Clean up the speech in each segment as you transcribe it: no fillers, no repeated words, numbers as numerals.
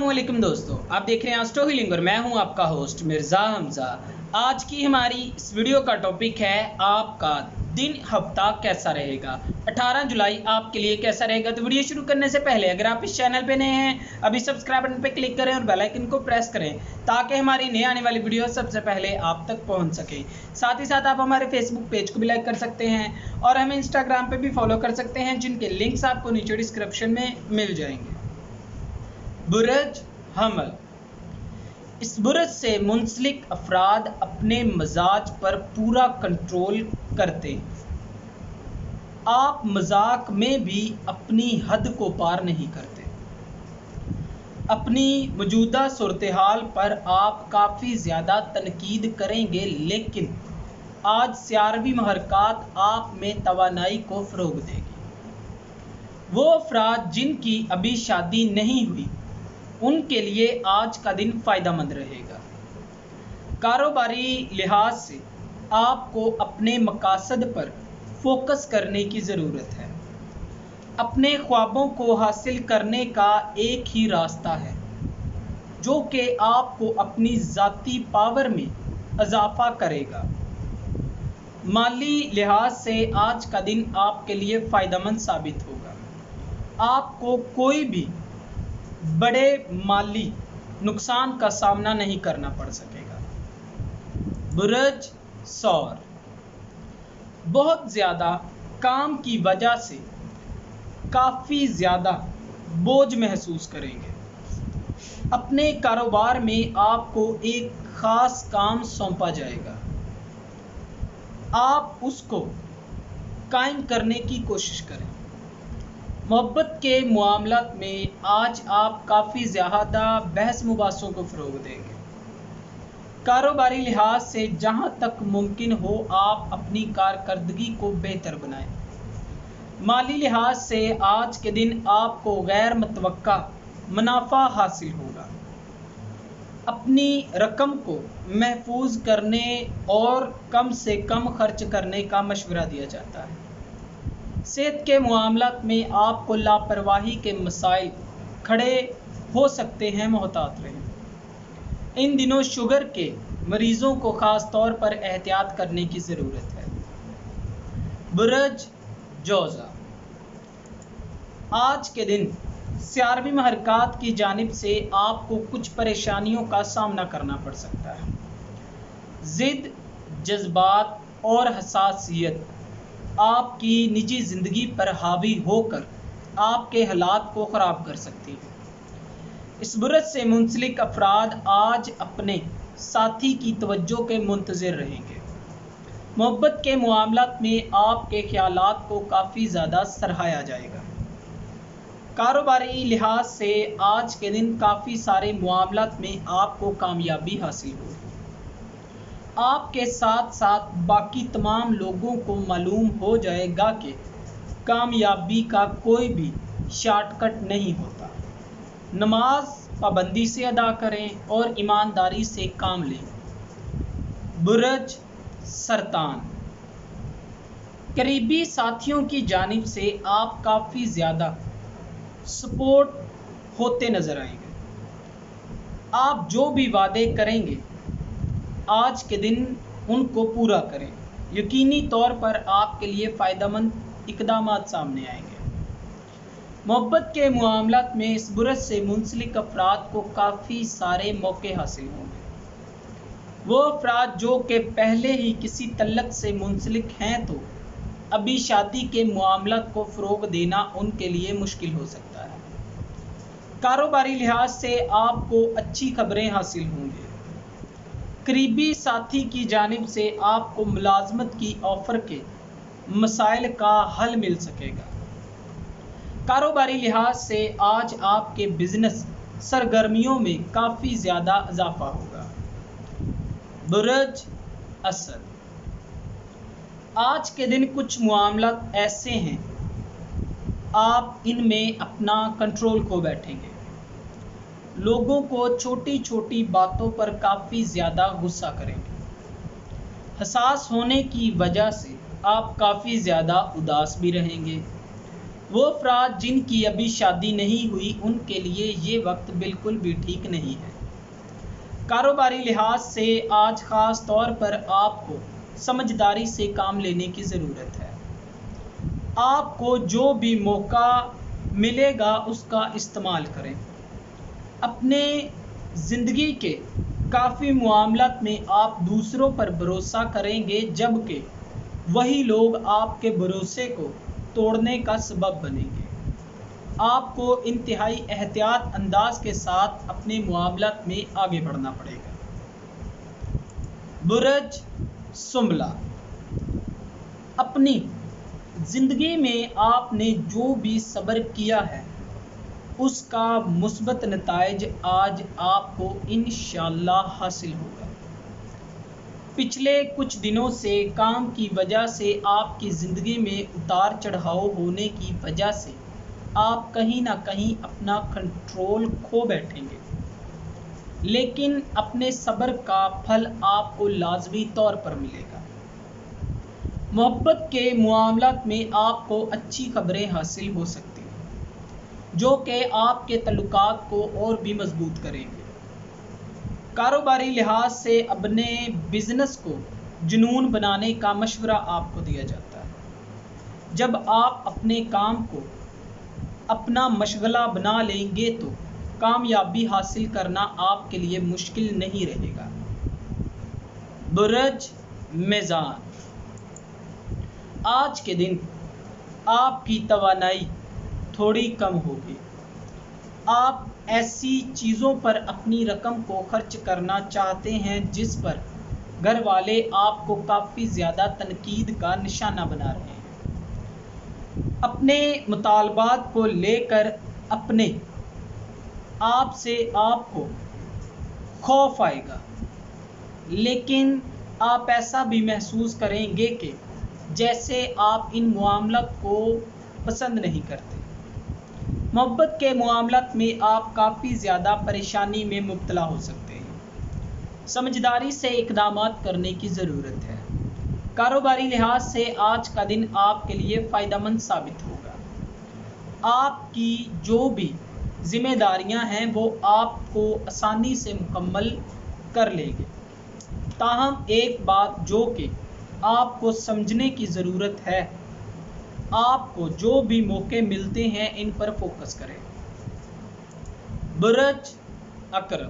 अस्सलामुअलैकुम दोस्तों, आप देख रहे हैं एस्ट्रो हीलिंग और मैं हूं आपका होस्ट मिर्ज़ा हमज़ा। आज की हमारी इस वीडियो का टॉपिक है आपका दिन हफ्ता कैसा रहेगा। 18 जुलाई आपके लिए कैसा रहेगा। तो वीडियो शुरू करने से पहले अगर आप इस चैनल पे नए हैं अभी सब्सक्राइब बटन पे क्लिक करें और बेल आइकन को प्रेस करें ताकि हमारी नई आने वाली वीडियो सबसे पहले आप तक पहुंच सके। साथ ही साथ आप हमारे फेसबुक पेज को भी लाइक कर सकते हैं और हमें इंस्टाग्राम पे भी फॉलो कर सकते हैं, जिनके लिंक्स आपको नीचे डिस्क्रिप्शन में मिल जाएंगे। बुरज हमल। इस बुरज से मुंसलिक अफराद अपने मजाज पर पूरा कंट्रोल करते हैं। आप मजाक में भी अपनी हद को पार नहीं करते। अपनी मौजूदा सूरत हाल पर आप काफ़ी ज़्यादा तनकीद करेंगे, लेकिन आज सियारवी महरकात आप में तवानाई को फ़रोग देगी। वो अफराद जिनकी अभी शादी नहीं हुई उनके लिए आज का दिन फ़ायदेमंद रहेगा। कारोबारी लिहाज से आपको अपने मकासद पर फोकस करने की ज़रूरत है। अपने ख्वाबों को हासिल करने का एक ही रास्ता है जो कि आपको अपनी ज़ाती पावर में इजाफा करेगा। माली लिहाज से आज का दिन आपके लिए फ़ायदेमंद साबित होगा। आपको कोई भी बड़े माली नुकसान का सामना नहीं करना पड़ सकेगा। बुरज सौर। बहुत ज़्यादा काम की वजह से काफ़ी ज़्यादा बोझ महसूस करेंगे। अपने कारोबार में आपको एक ख़ास काम सौंपा जाएगा। आप उसको कायम करने की कोशिश करें। मोहब्बत के मामलात में आज आप काफ़ी ज़्यादा बहस मुबासों को फ़रोग देंगे। कारोबारी लिहाज से जहां तक मुमकिन हो आप अपनी कारकर्दगी को बेहतर बनाएं। माली लिहाज से आज के दिन आपको गैर मुतवक्का मुनाफा हासिल होगा। अपनी रकम को महफूज करने और कम से कम खर्च करने का मशवरा दिया जाता है। सेहत के मामलात में आपको लापरवाही के मसाइल खड़े हो सकते हैं, मोहतात रहें। इन दिनों शुगर के मरीज़ों को ख़ास तौर पर एहतियात करने की ज़रूरत है। बुरज जोज़ा। आज के दिन सियारवी महरकात की जानिब से आपको कुछ परेशानियों का सामना करना पड़ सकता है। ज़िद, जज्बात और हसासियत आपकी निजी ज़िंदगी पर हावी होकर आपके हालात को ख़राब कर सकती है। इस बुरज से मुंसलिक अफराद आज अपने साथी की तवज्जो के मुंतज़िर रहेंगे। मोहब्बत के मामलात में आपके ख़यालात को काफ़ी ज़्यादा सराहा जाएगा। कारोबारी लिहाज से आज के दिन काफ़ी सारे मामलात में आपको कामयाबी हासिल होगी। आपके साथ साथ बाकी तमाम लोगों को मालूम हो जाएगा कि कामयाबी का कोई भी शॉर्टकट नहीं होता। नमाज पाबंदी से अदा करें और ईमानदारी से काम लें। बुरज सरतान। करीबी साथियों की जानिब से आप काफ़ी ज़्यादा सपोर्ट होते नज़र आएंगे। आप जो भी वादे करेंगे आज के दिन उनको पूरा करें। यकीनी तौर पर आपके लिए फ़ायदेमंद इक़दामात सामने आएंगे। मोहब्बत के मामलात में इस बुरज से मुंसलिक अफराद को काफ़ी सारे मौके हासिल होंगे। वो अफराद जो कि पहले ही किसी तल्लक से मुंसलिक हैं तो अभी शादी के मामलात को फ़रोग देना उनके लिए मुश्किल हो सकता है। कारोबारी लिहाज से आपको अच्छी खबरें हासिल होंगी। करीबी साथी की जानिब से आपको मुलाजमत की ऑफ़र के मसाइल का हल मिल सकेगा। कारोबारी लिहाज से आज आपके बिजनेस सरगर्मियों में काफ़ी ज़्यादा इजाफा होगा। बुरज असद। आज के दिन कुछ मामलात ऐसे हैं आप इनमें अपना कंट्रोल खो बैठेंगे। लोगों को छोटी छोटी बातों पर काफ़ी ज़्यादा गुस्सा करेंगे। हसास होने की वजह से आप काफ़ी ज़्यादा उदास भी रहेंगे। वो अफराद जिनकी अभी शादी नहीं हुई उनके लिए ये वक्त बिल्कुल भी ठीक नहीं है। कारोबारी लिहाज से आज ख़ास तौर पर आपको समझदारी से काम लेने की ज़रूरत है। आपको जो भी मौका मिलेगा उसका इस्तेमाल करें। अपने ज़िंदगी के काफ़ी मामलात में आप दूसरों पर भरोसा करेंगे, जबकि वही लोग आपके भरोसे को तोड़ने का सबब बनेंगे। आपको इंतहाई एहतियात अंदाज के साथ अपने मामलात में आगे बढ़ना पड़ेगा। बुर्ज सुम्बला, अपनी ज़िंदगी में आपने जो भी सब्र किया है उसका मुस्बत नताइज आज आपको इंशाअल्लाह हासिल होगा। पिछले कुछ दिनों से काम की वजह से आपकी ज़िंदगी में उतार चढ़ाव होने की वजह से आप कहीं ना कहीं अपना कंट्रोल खो बैठेंगे, लेकिन अपने सब्र का फल आपको लाजमी तौर पर मिलेगा। मोहब्बत के मामलात में आपको अच्छी खबरें हासिल हो सकती हैं जो कि आपके तल्लुकात को और भी मजबूत करेंगे। कारोबारी लिहाज से अपने बिजनेस को जुनून बनाने का मशवरा आपको दिया जाता है। जब आप अपने काम को अपना मशगला बना लेंगे तो कामयाबी हासिल करना आपके लिए मुश्किल नहीं रहेगा। बुर्ज मीज़ान, आज के दिन आपकी तवानाई थोड़ी कम होगी। आप ऐसी चीज़ों पर अपनी रकम को खर्च करना चाहते हैं जिस पर घर वाले आपको काफ़ी ज़्यादा तनकीद का निशाना बना रहे हैं। अपने मुतालबात को लेकर अपने आप से आपको खौफ आएगा, लेकिन आप ऐसा भी महसूस करेंगे कि जैसे आप इन मामलात को पसंद नहीं करते। मोहब्बत के मामलात में आप काफ़ी ज़्यादा परेशानी में मुब्तला हो सकते हैं। समझदारी से इक़दाम करने की ज़रूरत है। कारोबारी लिहाज से आज का दिन आपके लिए फ़ायदेमंद साबित होगा। आपकी जो भी ज़िम्मेदारियां हैं वो आपको आसानी से मुकम्मल कर लेंगे। ताहम एक बात जो कि आपको समझने की ज़रूरत है, आपको जो भी मौके मिलते हैं इन पर फोकस करें। बुर्ज अकरम,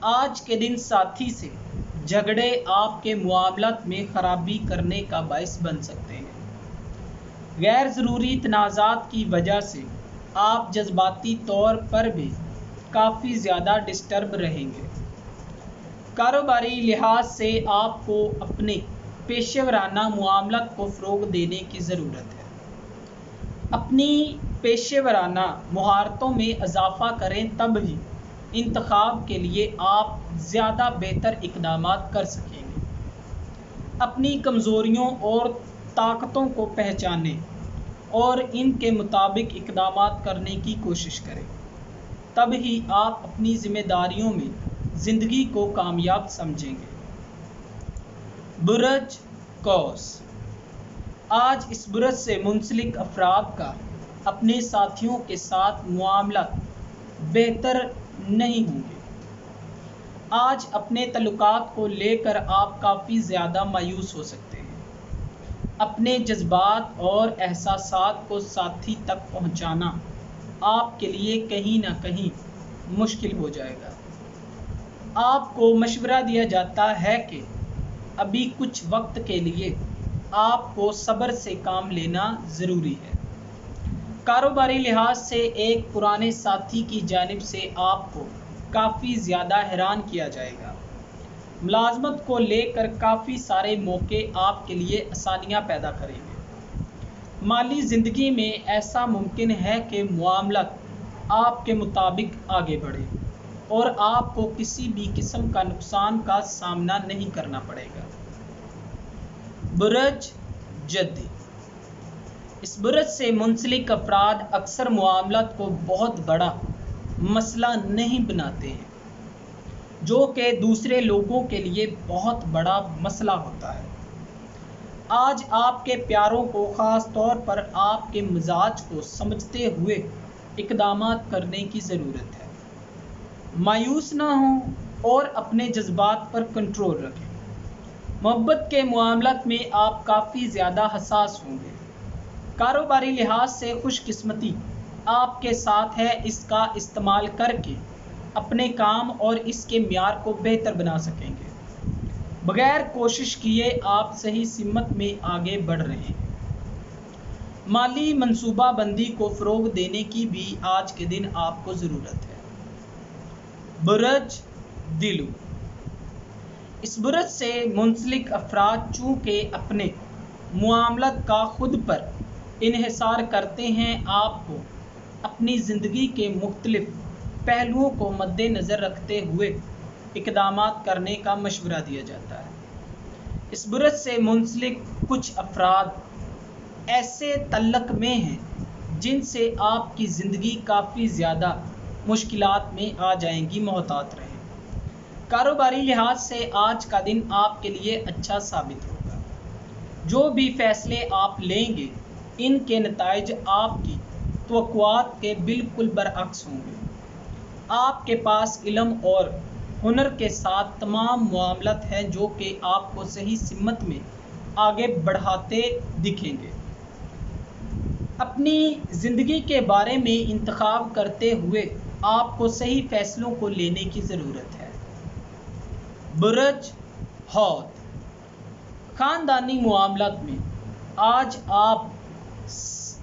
आज के दिन साथी से झगड़े आपके मामलात में खराबी करने का बायस बन सकते हैं। गैर ज़रूरी तनाज़ात की वजह से आप जज्बाती तौर पर भी काफ़ी ज़्यादा डिस्टर्ब रहेंगे। कारोबारी लिहाज से आपको अपने पेशेवराना मामलात को फ़रोग़ देने की ज़रूरत है। अपनी पेशेवराना महारतों में इजाफ़ा करें, तब ही इंतखाब के लिए आप ज़्यादा बेहतर इक़दामात कर सकेंगे। अपनी कमज़ोरियों और ताकतों को पहचानें और इनके मुताबिक इक़दामात करने की कोशिश करें, तब ही आप अपनी ज़िम्मेदारियों में ज़िंदगी को कामयाब समझेंगे। बुर्ज कौस, आज इस बुर्ज से मुंसलिक अफराद का अपने साथियों के साथ मामला बेहतर नहीं होंगे। आज अपने तल्लुकात को लेकर आप काफ़ी ज़्यादा मायूस हो सकते हैं। अपने जज्बात और एहसासात को साथी तक पहुंचाना आपके लिए कहीं ना कहीं मुश्किल हो जाएगा। आपको मशवरा दिया जाता है कि अभी कुछ वक्त के लिए आपको सब्र से काम लेना ज़रूरी है। कारोबारी लिहाज से एक पुराने साथी की जानिब से आपको काफ़ी ज़्यादा हैरान किया जाएगा। मुलाजमत को लेकर काफ़ी सारे मौके आपके लिए आसानियाँ पैदा करेंगे। माली ज़िंदगी में ऐसा मुमकिन है कि मामलात आपके मुताबिक आगे बढ़े और आपको किसी भी किस्म का नुकसान का सामना नहीं करना पड़ेगा। बुर्ज जद्दी, इस बुर्ज से मुंसलिक अफराद अक्सर मामलात को बहुत बड़ा मसला नहीं बनाते हैं, जो कि दूसरे लोगों के लिए बहुत बड़ा मसला होता है। आज आपके प्यारों को, ख़ास तौर पर आपके मिजाज को समझते हुए इक़दामात करने की ज़रूरत है। मायूस ना हों और अपने जज्बात पर कंट्रोल रखें। मोहब्बत के मामलात में आप काफ़ी ज़्यादा हसास होंगे। कारोबारी लिहाज से खुशकिस्मती आपके साथ है, इसका इस्तेमाल करके अपने काम और इसके म्यार को बेहतर बना सकेंगे। बगैर कोशिश किए आप सही सिमत में आगे बढ़ रहे हैं। माली मंसूबाबंदी को फ़रोग़ देने की भी आज के दिन आपको ज़रूरत है। बुरज दिलू, इस बुरज से मुंसलिक अफराद चूँकि अपने मामलत का खुद पर इन्हिसार करते हैं, आपको अपनी ज़िंदगी के मुख्तलिफ पहलुओं को मद्देनज़र रखते हुए इक़दामात करने का मशवरा दिया जाता है। इस बुरज से मुंसलिक कुछ अफराद ऐसे तल्लक में हैं जिनसे आपकी ज़िंदगी काफ़ी ज़्यादा मुश्किलात में आ जाएंगी, मोहतात रहें। कारोबारी लिहाज से आज का दिन आपके लिए अच्छा साबित होगा। जो भी फ़ैसले आप लेंगे, इनके नताइज आपकी तवक्कुआत के बिल्कुल बरअक्स होंगे। आपके पास इल्म और हुनर के साथ तमाम मामलात हैं जो कि आपको सही सिमत में आगे बढ़ाते दिखेंगे। अपनी ज़िंदगी के बारे में इंतखाब करते हुए आपको सही फ़ैसलों को लेने की ज़रूरत है। बुरज हौद, ख़ानदानी मामलात में आज आप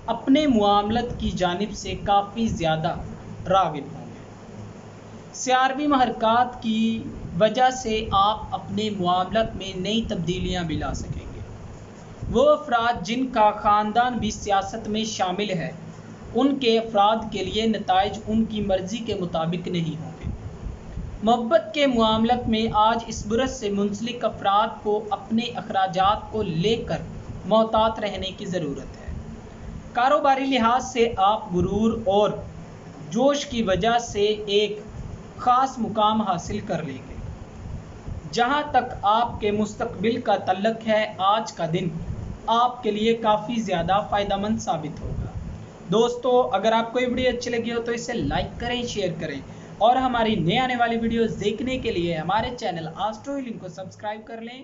अपने मामलत की जानिब से काफ़ी ज़्यादा राग़िब होंगे। सियारवी महरकात की वजह से आप अपने मामलत में नई तब्दीलियाँ भी ला सकेंगे। वो अफराद जिनका ख़ानदान भी सियासत में शामिल है, उनके अफराद के लिए नताइज उनकी मर्ज़ी के मुताबिक नहीं होंगे। मोहब्बत के मामलत में आज इस बुरज से मुंसलिक अफराद को अपने अखराजात को लेकर मोहतात रहने की ज़रूरत है। कारोबारी लिहाज से आप गुरूर और जोश की वजह से एक ख़ास मुकाम हासिल कर लेंगे। जहां तक आपके मुस्तकबिल का तल्लक है, आज का दिन आपके लिए काफ़ी ज़्यादा फ़ायदेमंद साबित होगा। दोस्तों, अगर आपको ये वीडियो अच्छी लगी हो तो इसे लाइक करें, शेयर करें और हमारी नए आने वाली वीडियोज़ देखने के लिए हमारे चैनल एस्ट्रो हीलिंग को सब्सक्राइब कर लें।